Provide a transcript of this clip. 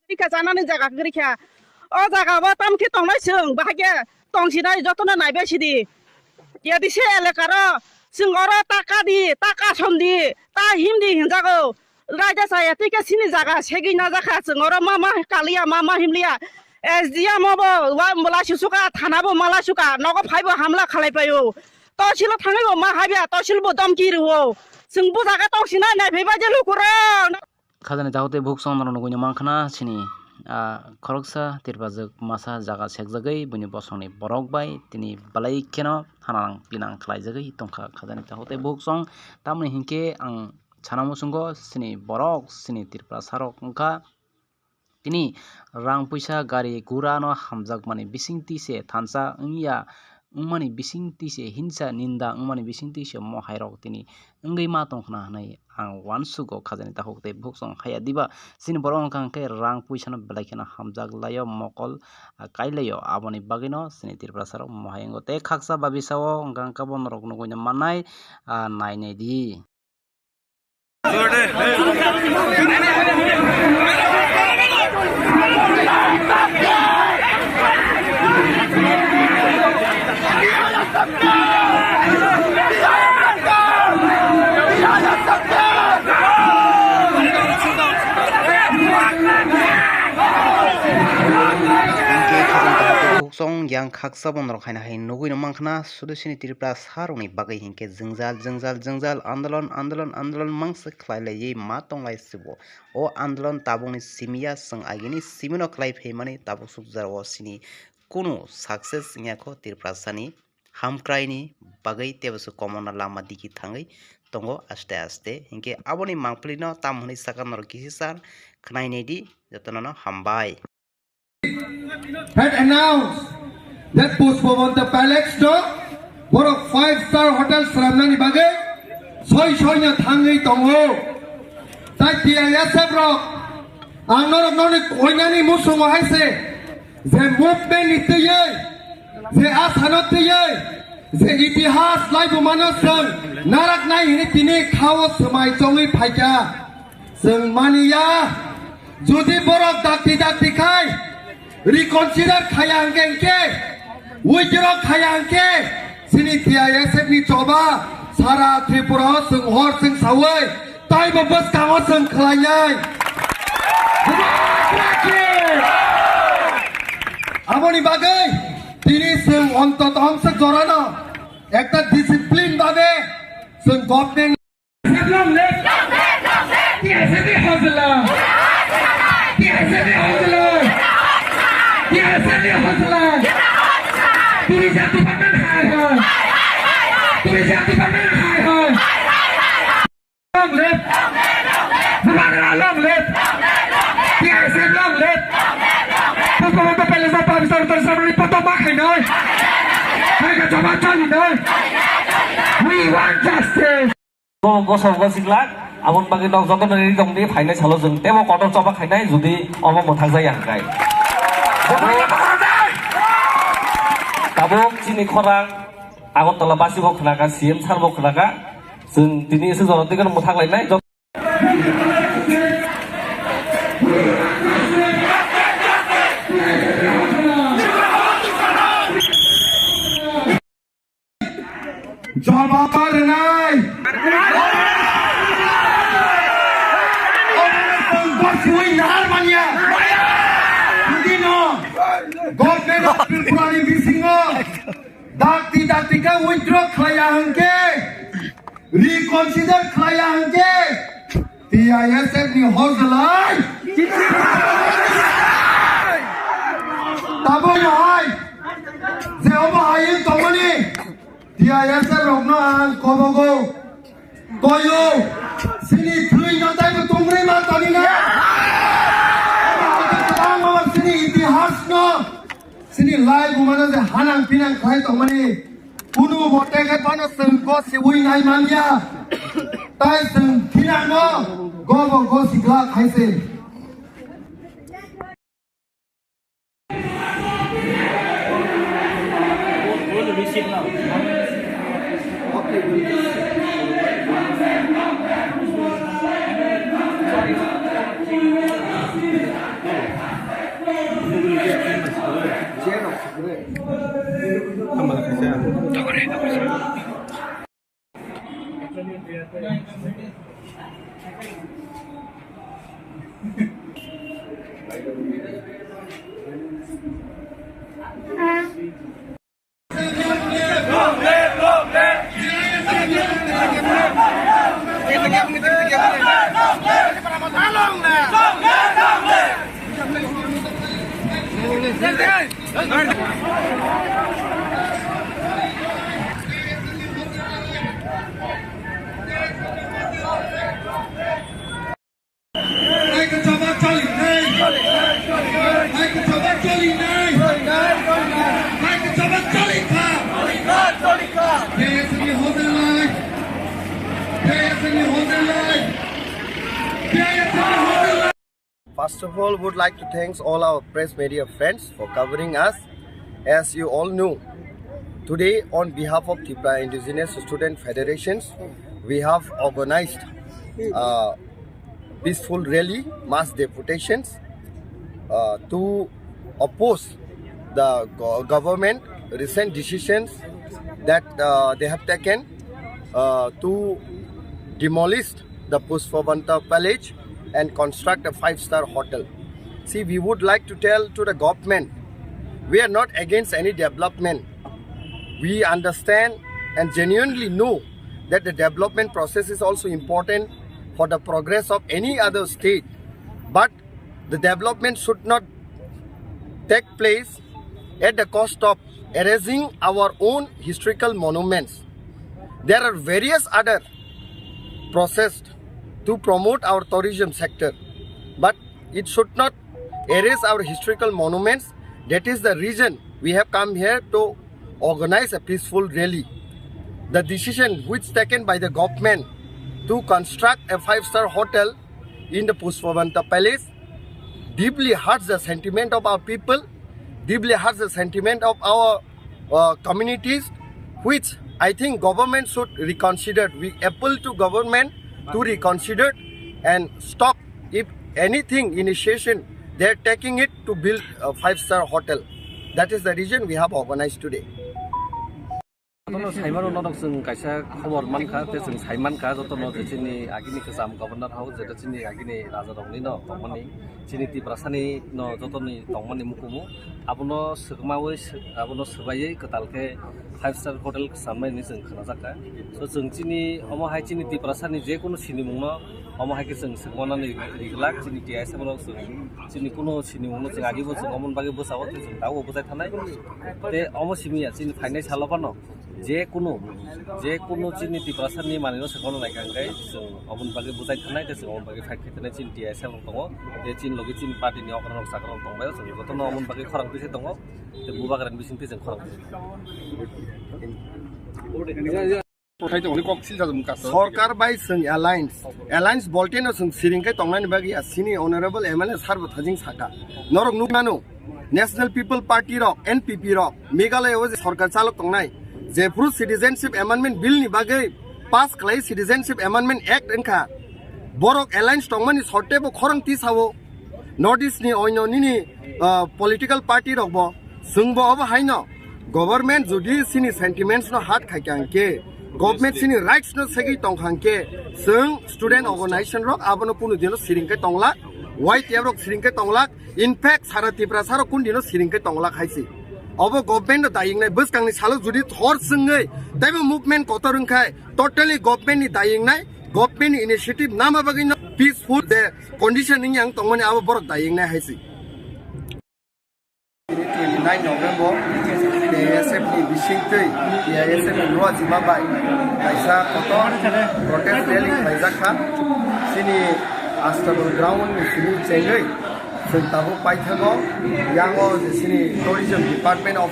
Rika janani jaga rika. O jaga ba tam ki tongnai sung bahage tongsinai jotona naibe sidi. Yadi se elekaro sung oro taka somdi ta himdi hinjago. Raja saya tika sini jaga segi na jaka sung oro mama kalia mama himlia. SDM mo wa mala suka thanabo mala suka nogo phaibo hamla khalai payo. Toshilo thangaibo ma habia toshilbo damkiru. Sung bu jaga tongsina nai pheba jelu kurang. Khazani tahote buk song narono gunya mangkhana sini khoroksa tirbajak masa jaga sekjagai buni bosongni borok bai tini balai keno hanang pinang khlaijagai tongkha khazani tahote buk song tamni hingke ang chanamusungo sini borok sini tirpra sarok ongkha tini rang puisa gari gura no hamjak mani bising tise thansa ongya ungmani bising tise hinsa ninda ungmani bising tise mohairok tini ongei ma tongkhna hanai ang wansugo khazani tahokte buksong khaya diba sini borong kangke rang puisa no belaikena hamjak layo mokol kailayo aboni bagino sini tirprasaro mohayengo te khaksa babisao gangka bonorok nugoina manai nainai di song yang khaksa bonrok haina hai nugui no mangkhana sudusini tiripra saroni bagai hingke jengjal andolon mangsa khlailai ma tonglai sibo o andolon tabungni simia sang agini simino khlai pheimani tabuk sukjar o sini kuno success ngako tiripra sani hamkraini bagai tebasu komona lama diki thangai tongo aste hingke aboni mangplino tamhuni sakanor kisisar khnai di jotono hambai had announced that postponed the palace to one of 5-star hotels Ramnani Bage, Soy Tangi Tongo, Takia Yasabro, I'm not Koinani Musum Hase, the movement is the year, the Asanot the year, the Itihas Life of Manasan, Narak Nai Tine Kawas, my Tongi Paja, Sung Mania, Judy Borok Dati Kai. Reconsider Kayangke, withdraw Kayangke, Sinitia Yasemi Choba, Sara Tripura, Sung Horse and Saway, Time of Bus Kawas and Klayai. Aboni Bagay, Tinisum on Totomsa Zorana, Actor Discipline Babe, Sung Government. We want justice. Abon bagi dong joto dari dong di final salo jeng temo kotor coba khainai judi omong mothang jaya hangkai tabuk sini khorang Agartala basi bo khnaka CM sar bo khnaka jeng tini ese jono tikan mothang lainai Jawab nai. Government of Tripura Bisingo, Dakti ka withdraw Klayangke, reconsider Klayangke, TISF ni Hozalai, Tabo Yohai, Zeoba Hayin Tomani, TISF Rogno and Kobogo, Koyo, Sini Three Yotai Tumri Matanina. Sini live mana se hanang pinang khai to mani kunu bote ka pano sung ko si ui nai mania tai sung pinang no go si gla khai se First of all, would like to thank all our press media friends for covering us. As you all know, today on behalf of Tripura Indigenous Student Federations, we have organized peaceful rally, mass deputations to oppose the government recent decisions that they have taken to demolish the Pushpavanta Palace and construct a 5-star hotel. See, we would like to tell to the government, we are not against any development. We understand and genuinely know that the development process is also important for the progress of any other state. But the development should not take place at the cost of erasing our own historical monuments. There are various other processes to promote our tourism sector, but it should not erase our historical monuments. That is the reason we have come here to organize a peaceful rally. The decision which taken by the government to construct a 5-star hotel in the Pushpavanta Palace deeply hurts the sentiment of our people, deeply hurts the sentiment of our communities, which I think government should reconsider. We appeal to government to reconsider and stop, if anything, initiation they are taking it to build a 5-star hotel. That is the reason we have organized today. Tono Saiman no जों kaisa khobor manka te जों Saimanka jotono chini agini kesam governor house jeta chini agini raja rongni no tongmani chini Triprasani no jotoni tongmani mukumu abono sugmawi abono subayei ketalke 5-star hotel samai ni जों khonajaka so जों chini omo hai chini Triprasani je kono chini mungno omo hai ke जों sugmanani riglak chini TIS bono chini kono chini mungno जों agibo जों omon bagi bosawo te जों dawo bosai thanai te omo simiya chini finance halopano जे कुनो चिनी Triprasani मानिनो सकोनो नायखांगाय जों अबन बागे बुजाय थानाय ते जों अबन बागे फाइट खायथानाय चिन TIS दङ ते चिन लगे चिन पार्टीनि अकरन साकरन दंबाय जों गतनो अबन बागे खरां बिसे दङ ते बुबागरान बिसिंते जों खरां सरकार बाय जों एलायंस बल्टेनो जों सिरिंकै तंनानि बागे सिनि ऑनरेबल MLA सारबो थाजिं साका नरक नुमानो नेशनल पीपल पार्टी रक NPP रक मेघालय सरकार चालक तंनाय जेफ्रु सिटिजेनशिप एमेंडमेंट बिल नि बागै पास खालाय सिटिजेनशिप एमेंडमेंट एक्ट एनखा बरक एलायंस तंमानि सर्टेबो खरं तिसावो नॉर्थ ईस्ट नि ओइननि पॉलिटिकल पार्टी रकबो जोंबो अब हायनो गवर्नमेंट जुदि सिनि सेंटिमेंट्स नो हात खायखांके गवर्नमेंट सिनि राइट्स नो सेगि तंखांके जों स्टूडेंट ऑर्गेनाइजेशन रक आबनो कुनु दिनो सिरिंकै तंला वाइट एरक सिरिंकै तंला इनफैक्ट सारा Triprasaro कुन दिनो सिरिंकै तंला खायसि अब गवर्नमेंट दायिंगनाय बसकांनि सालो जुदि थर जोङै दाबो मुभमेंट कतरंखाय टोटली गवर्नमेंट नि दायिंगनाय गवर्नमेंट इनिशिएटिव नामा बागैनो पीसफुल दे कंडीशनिंग yang तंगमानि आबो बरक दायिंगनाय हायसि 29 नभेम्बर TISF नि बिसिंतै TISF नि रुवा जिमाबाय कायसा कतर प्रोटेस्ट रैली खायजाखा सिनि आस्ताबल ग्राउंड नि सिनि चेंगै जों दाबो पाइथागो यांगो सिनि टुरिज्म डिपार्टमेंट ऑफ